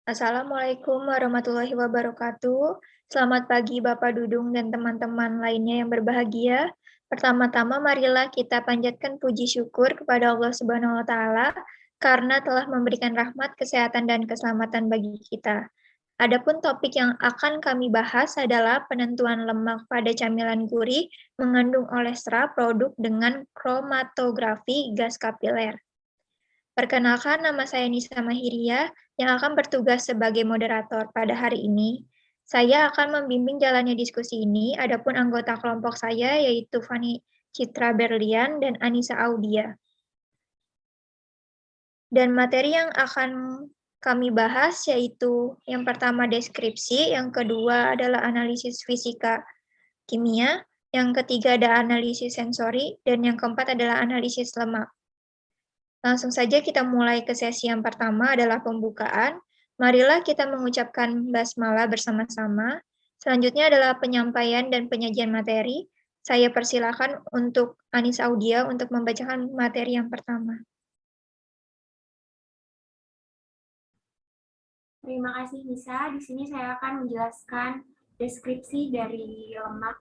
Assalamualaikum warahmatullahi wabarakatuh. Selamat pagi Bapak Dudung dan teman-teman lainnya yang berbahagia. Pertama-tama marilah kita panjatkan puji syukur kepada Allah Subhanahu wa taala karena telah memberikan rahmat, kesehatan dan keselamatan bagi kita. Adapun topik yang akan kami bahas adalah penentuan lemak pada camilan gurih mengandung olestra produk dengan kromatografi gas kapiler. Perkenalkan, nama saya Nisa Mahiria yang akan bertugas sebagai moderator pada hari ini. Saya akan membimbing jalannya diskusi ini, adapun anggota kelompok saya yaitu Fani Citra Berlian dan Anissa Audia. Dan materi yang akan kami bahas yaitu yang pertama deskripsi, yang kedua adalah analisis fisika kimia, yang ketiga ada analisis sensori, dan yang keempat adalah analisis lemak. Langsung saja kita mulai ke sesi yang pertama adalah pembukaan. Marilah kita mengucapkan basmalah bersama-sama. Selanjutnya adalah penyampaian dan penyajian materi. Saya persilakan untuk Anis Audia untuk membacakan materi yang pertama. Terima kasih Nisa. Di sini saya akan menjelaskan deskripsi dari lemak.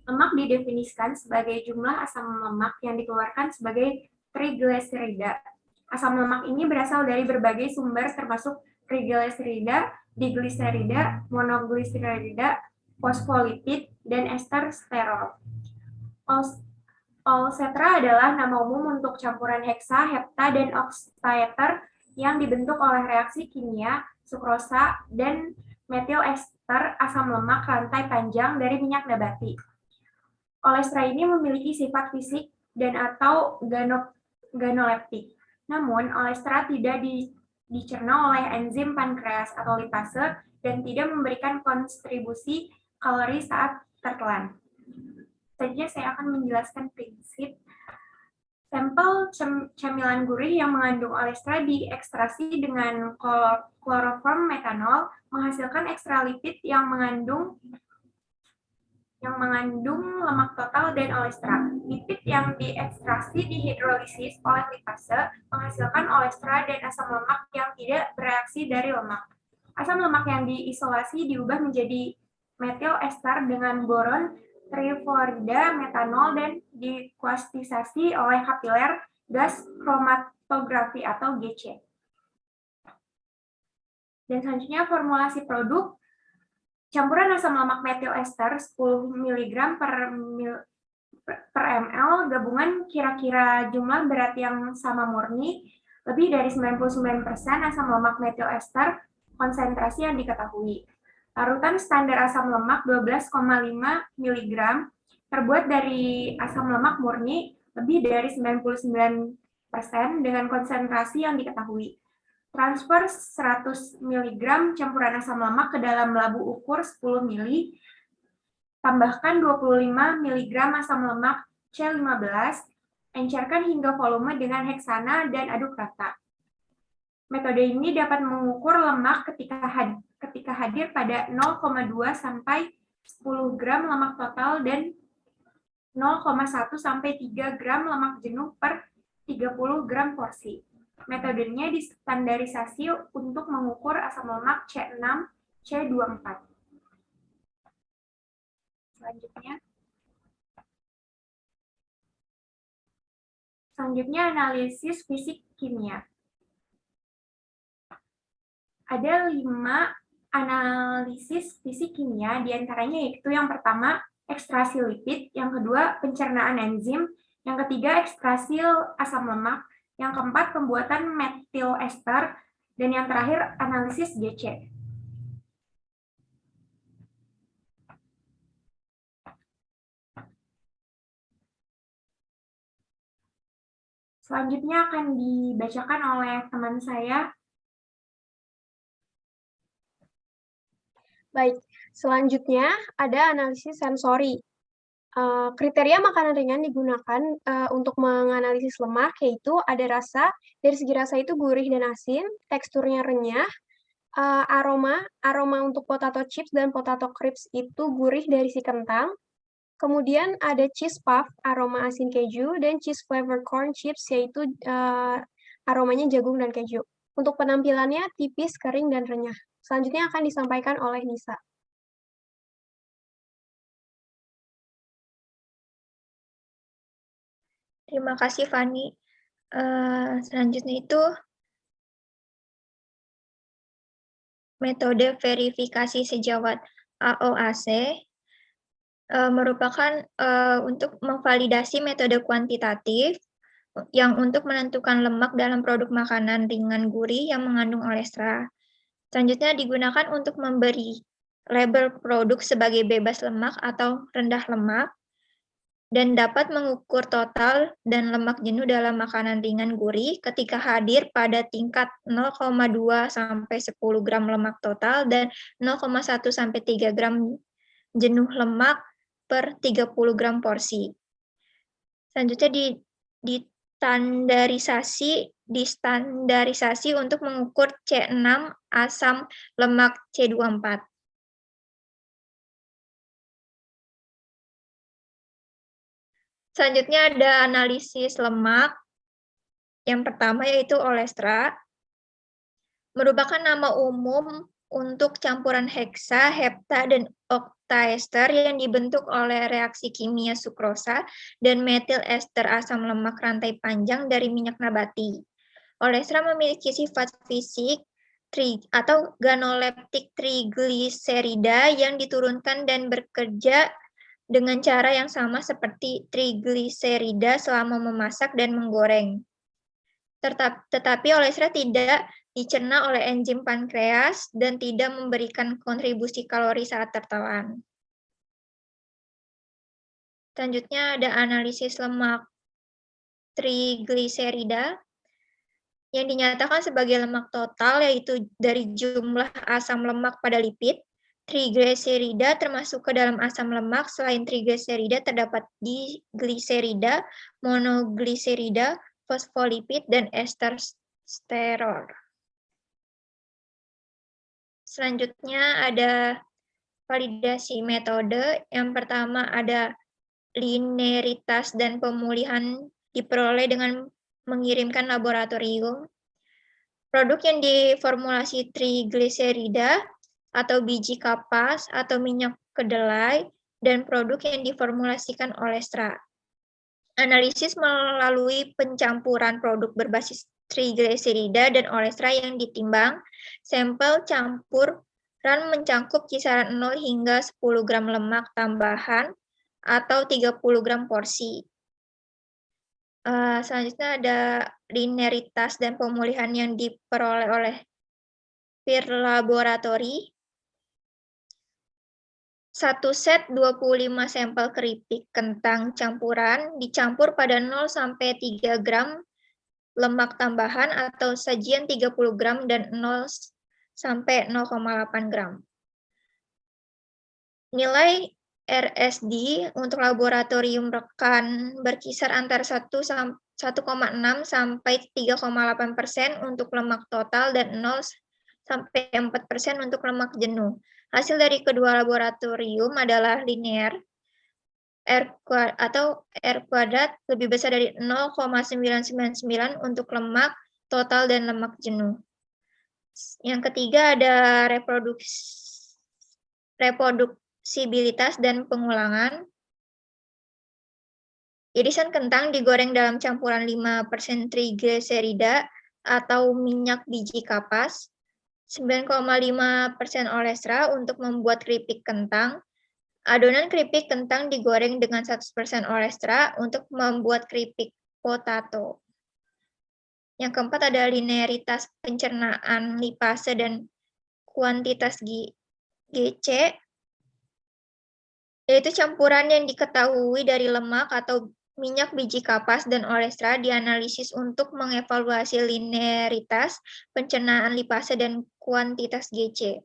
Lemak didefinisikan sebagai jumlah asam lemak yang dikeluarkan sebagai trigliserida. Asam lemak ini berasal dari berbagai sumber termasuk trigliserida, digliserida, monogliserida, fosfolipid, dan ester sterol. Olsetra adalah nama umum untuk campuran heksa, hepta, dan oktaeter yang dibentuk oleh reaksi kimia sukrosa dan metil ester asam lemak rantai panjang dari minyak nabati. Olestra ini memiliki sifat fisik dan atau ganoleptik. Namun, olestra tidak dicerna oleh enzim pankreas atau lipase dan tidak memberikan kontribusi kalori saat tertelan. Selanjutnya saya akan menjelaskan prinsip. Sampel camilan gurih yang mengandung olestra diekstraksi dengan kloroform metanol menghasilkan ekstralipid yang mengandung lemak total dan olestra. Lipid yang diekstraksi dihidrolisis oleh lipase menghasilkan olestra dan asam lemak yang tidak bereaksi dari lemak. Asam lemak yang diisolasi diubah menjadi metil ester dengan boron, trifluorida, metanol, dan dikuantisasi oleh kapiler gas kromatografi atau GC. Dan selanjutnya formulasi produk. Campuran asam lemak metil ester 10 mg per ml gabungan kira-kira jumlah berat yang sama murni lebih dari 99% asam lemak metil ester konsentrasi yang diketahui. Larutan standar asam lemak 12,5 mg terbuat dari asam lemak murni lebih dari 99% dengan konsentrasi yang diketahui. Transfer 100 mg campuran asam lemak ke dalam labu ukur 10 ml, tambahkan 25 mg asam lemak C15, encerkan hingga volume dengan heksana dan aduk rata. Metode ini dapat mengukur lemak ketika hadir pada 0,2 sampai 10 gram lemak total dan 0,1 sampai 3 gram lemak jenuh per 30 gram porsi. Metodenya distandarisasi untuk mengukur asam lemak C6, C24. Selanjutnya analisis fisik kimia. Ada 5 analisis fisik kimia, diantaranya yaitu yang pertama ekstrasi lipid, yang kedua pencernaan enzim, yang ketiga ekstrasi asam lemak, yang keempat pembuatan metil ester, dan yang terakhir analisis GC. Selanjutnya akan dibacakan oleh teman saya. Baik, selanjutnya ada analisis sensori. Kriteria makanan ringan digunakan untuk menganalisis lemak, yaitu ada rasa, dari segi rasa itu gurih dan asin, teksturnya renyah, aroma untuk potato chips dan potato crisps itu gurih dari si kentang, kemudian ada cheese puff, aroma asin keju, dan cheese flavor corn chips, yaitu aromanya jagung dan keju. Untuk penampilannya tipis, kering, dan renyah. Selanjutnya akan disampaikan oleh Nisa. Terima kasih, Fani. Selanjutnya itu metode verifikasi sejawat AOAC merupakan untuk memvalidasi metode kuantitatif yang untuk menentukan lemak dalam produk makanan ringan gurih yang mengandung olestra. Selanjutnya digunakan untuk memberi label produk sebagai bebas lemak atau rendah lemak, dan dapat mengukur total dan lemak jenuh dalam makanan ringan gurih ketika hadir pada tingkat 0,2 sampai 10 gram lemak total dan 0,1 sampai 3 gram jenuh lemak per 30 gram porsi. Selanjutnya distandarisasi untuk mengukur C6 asam lemak C24. Selanjutnya ada analisis lemak. Yang pertama yaitu olestra, merupakan nama umum untuk campuran heksa, hepta, dan oktaester yang dibentuk oleh reaksi kimia sukrosa dan metil ester asam lemak rantai panjang dari minyak nabati. Olestra memiliki sifat fisik atau ganoleptik trigliserida yang diturunkan dan bekerja dengan cara yang sama seperti trigliserida selama memasak dan menggoreng. Tetapi olestra tidak dicerna oleh enzim pankreas dan tidak memberikan kontribusi kalori saat tertelan. Selanjutnya ada analisis lemak trigliserida yang dinyatakan sebagai lemak total, yaitu dari jumlah asam lemak pada lipid. Trigliserida termasuk ke dalam asam lemak. Selain trigliserida terdapat digliserida, monogliserida, fosfolipid, dan ester sterol. Selanjutnya ada validasi metode. Yang pertama ada linearitas dan pemulihan diperoleh dengan mengirimkan laboratorium. Produk yang diformulasi trigliserida atau biji kapas atau minyak kedelai, dan produk yang diformulasikan olestra. Analisis melalui pencampuran produk berbasis trigliserida dan olestra yang ditimbang. Sampel campuran mencakup kisaran 0 hingga 10 gram lemak tambahan atau 30 gram porsi. Selanjutnya ada linearitas dan pemulihan yang diperoleh oleh peer laboratory. Satu set 25 sampel keripik kentang campuran dicampur pada 0 sampai 3 gram lemak tambahan atau sajian 30 gram dan 0 sampai 0,8 gram. Nilai RSD untuk laboratorium rekan berkisar antara 1,6 sampai 3,8% untuk lemak total dan 0 sampai 4% untuk lemak jenuh. Hasil dari kedua laboratorium adalah linear, R kuadrat lebih besar dari 0,999 untuk lemak total dan lemak jenuh. Yang ketiga ada reproduksibilitas dan pengulangan. Irisan kentang digoreng dalam campuran 5% trigliserida atau minyak biji kapas, 9,5% olestra untuk membuat keripik kentang. Adonan keripik kentang digoreng dengan 100% olestra untuk membuat keripik potato. Yang keempat ada linearitas pencernaan lipase dan kuantitas GC, yaitu campuran yang diketahui dari lemak atau minyak biji kapas dan olestra dianalisis untuk mengevaluasi linearitas pencernaan lipase dan kuantitas GC.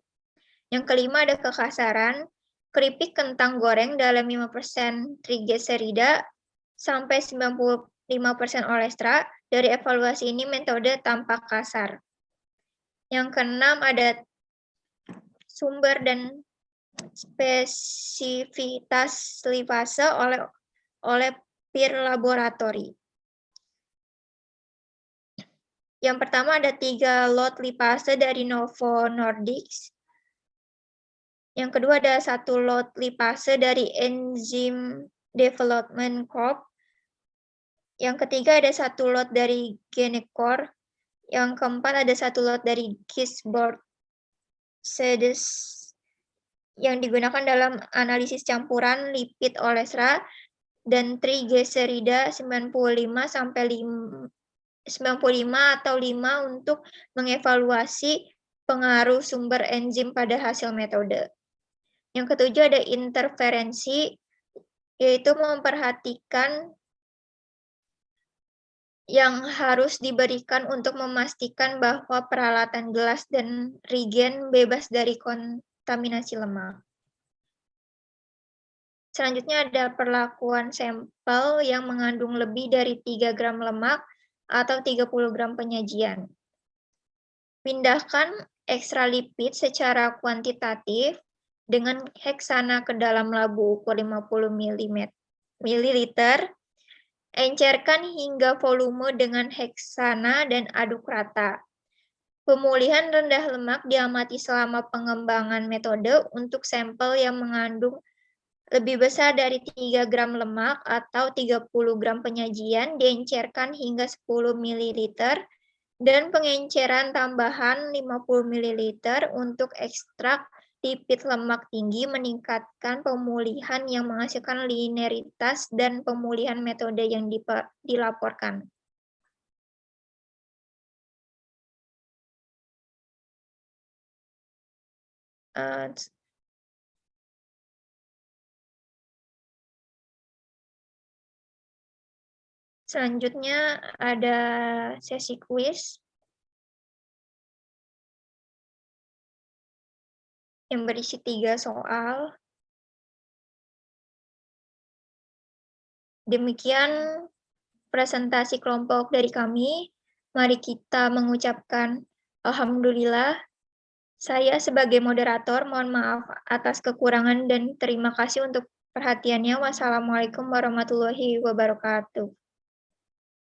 Yang kelima ada kekasaran. Keripik kentang goreng dalam 5% trigliserida sampai 95% olestra. Dari evaluasi ini metode tampak kasar. Yang keenam ada sumber dan spesifitas lipase oleh peer laboratory. Yang pertama ada 3 lot lipase dari Novo Nordisk. Yang kedua ada 1 lot lipase dari Enzyme Development Corp. Yang ketiga ada 1 lot dari Genecor. Yang keempat ada 1 lot dari Gisborne Sedes yang digunakan dalam analisis campuran lipid olesra dan trigliserida 95 atau 5 untuk mengevaluasi pengaruh sumber enzim pada hasil metode. Yang ketujuh ada interferensi, yaitu memperhatikan yang harus diberikan untuk memastikan bahwa peralatan gelas dan reagen bebas dari kontaminasi lemak. Selanjutnya ada perlakuan sampel yang mengandung lebih dari 3 gram lemak atau 30 gram penyajian. Pindahkan ekstralipid secara kuantitatif dengan heksana ke dalam labu ukur 50 ml. Encerkan hingga volume dengan heksana dan aduk rata. Pemulihan rendah lemak diamati selama pengembangan metode untuk sampel yang mengandung lebih besar dari 3 gram lemak atau 30 gram penyajian diencerkan hingga 10 ml dan pengenceran tambahan 50 ml untuk ekstrak lipid lemak tinggi meningkatkan pemulihan yang menghasilkan linearitas dan pemulihan metode yang dilaporkan. Selanjutnya ada sesi kuis yang berisi 3 soal. Demikian presentasi kelompok dari kami. Mari kita mengucapkan alhamdulillah. Saya sebagai moderator mohon maaf atas kekurangan dan terima kasih untuk perhatiannya. Wassalamualaikum warahmatullahi wabarakatuh.